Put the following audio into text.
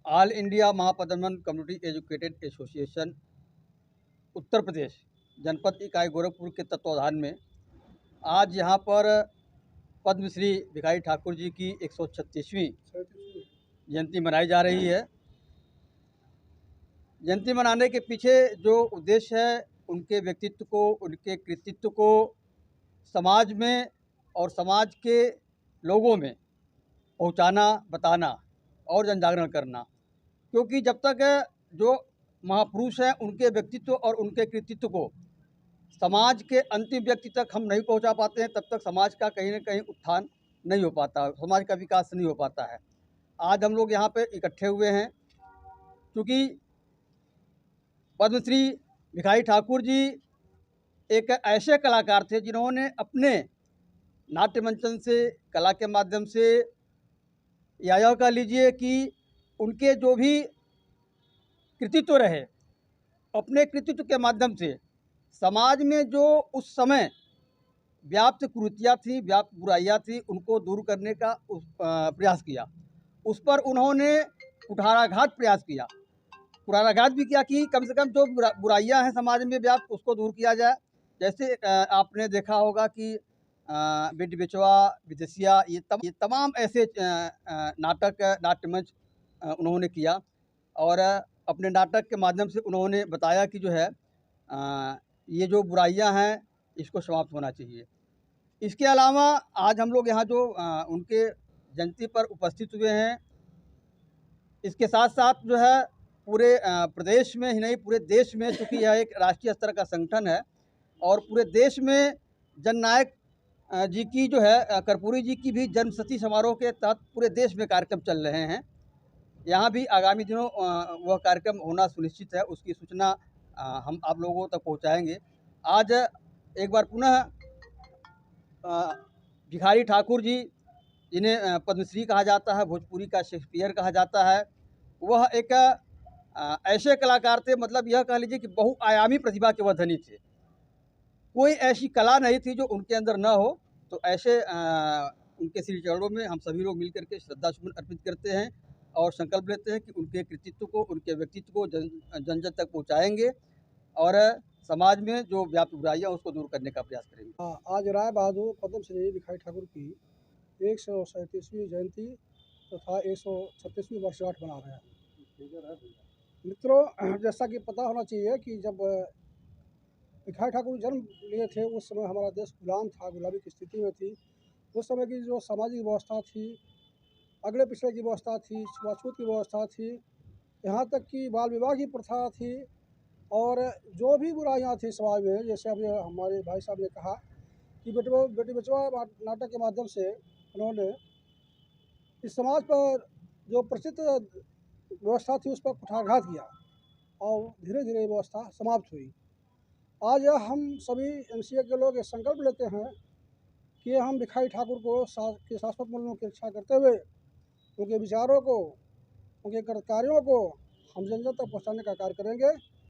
All India Mahapadman community educated association Uttar Pradesh जनपद इकाई गोरखपुर के तत्वावधान में आज यहाँ पर पद्मश्री भिखारी ठाकुर जी की 136वीं जयंती मनाई जा रही है। जयंती मनाने के पीछे जो उद्देश्य है, उनके व्यक्तित्व को, उनके कृतित्व को समाज में और समाज के लोगों में पहुंचाना, बताना और जन जागरण करना। क्योंकि जब तक जो महापुरुष हैं उनके व्यक्तित्व और उनके कृतित्व को समाज के अंतिम व्यक्ति तक हम नहीं पहुंचा पाते हैं, तब तक समाज का कहीं ना कहीं उत्थान नहीं हो पाता, समाज का विकास नहीं हो पाता है। आज हम लोग यहाँ पे इकट्ठे हुए हैं क्योंकि पद्मश्री भिखारी ठाकुर जी एक ऐसे कलाकार थे जिन्होंने अपने नाट्य मंचन से, कला के माध्यम से, या यह कह लीजिए कि उनके जो भी कृतित्व रहे, अपने कृतित्व के माध्यम से समाज में जो उस समय व्याप्त कुरीतियाँ थी, व्याप्त बुराइयाँ थी, उनको दूर करने का प्रयास किया। उस पर उन्होंने कुठाराघात प्रयास किया, कुठाराघात भी किया कि कम से कम जो बुराइयाँ हैं समाज में व्याप्त, उसको दूर किया जाए। जैसे आपने देखा होगा कि बेटी बेचवा, विदेशिया, ये तमाम ऐसे नाटक, नाट्यमंच उन्होंने किया और अपने नाटक के माध्यम से उन्होंने बताया कि जो है ये जो बुराइयां हैं इसको समाप्त होना चाहिए। इसके अलावा आज हम लोग यहाँ जो उनके जयंती पर उपस्थित हुए हैं, इसके साथ साथ जो है पूरे प्रदेश में ही नहीं, पूरे देश में, चूँकि यह एक राष्ट्रीय स्तर का संगठन है और पूरे देश में जननायक जी की जो है, कर्पूरी जी की भी जन्मशती समारोह के तहत पूरे देश में कार्यक्रम चल रहे हैं। यहाँ भी आगामी दिनों वह कार्यक्रम होना सुनिश्चित है, उसकी सूचना हम आप लोगों तक पहुँचाएँगे। आज एक बार पुनः भिखारी ठाकुर जी, जिन्हें पद्मश्री कहा जाता है, भोजपुरी का शेक्सपियर कहा जाता है, वह एक ऐसे कलाकार थे, मतलब यह कह लीजिए कि बहुआयामी प्रतिभा के वह धनी थे। कोई ऐसी कला नहीं थी जो उनके अंदर न हो। तो ऐसे उनके श्री चरणों में हम सभी लोग मिलकर के श्रद्धा सुमन अर्पित करते हैं और संकल्प लेते हैं कि उनके कृतित्व को, उनके व्यक्तित्व को जन जन तक पहुँचाएँगे और समाज में जो व्याप्त बुराइयाँ उसको दूर करने का प्रयास करेंगे। आज राय बहादुर पद्मश्री भिखारी ठाकुर की 137वीं जयंती तथा 136वीं वर्षगांठ मना रहे हैं। मित्रों, जैसा कि पता होना चाहिए कि जब भिखारी ठाकुर जन्म लिए थे उस समय हमारा देश गुलाम था, गुलामी की स्थिति में थी। उस समय की जो सामाजिक व्यवस्था थी, अगले पिछले की व्यवस्था थी, छुआछूत की व्यवस्था थी, यहाँ तक कि बाल विवाह की प्रथा थी और जो भी बुराइयाँ थी समाज में, जैसे अभी हमारे भाई साहब ने कहा कि बेटी बचवा नाटक के माध्यम से उन्होंने इस समाज पर जो प्रचलित व्यवस्था थी उस पर कुठाराघात किया और धीरे धीरे व्यवस्था समाप्त हुई। आज हम सभी एमसीए के लोग ये संकल्प लेते हैं कि हम भिखारी ठाकुर को के शाश्वत मूल्यों की रक्षा करते हुए उनके विचारों को, उनके कार्यों को हम जन जन तक पहुँचाने का कार्य करेंगे।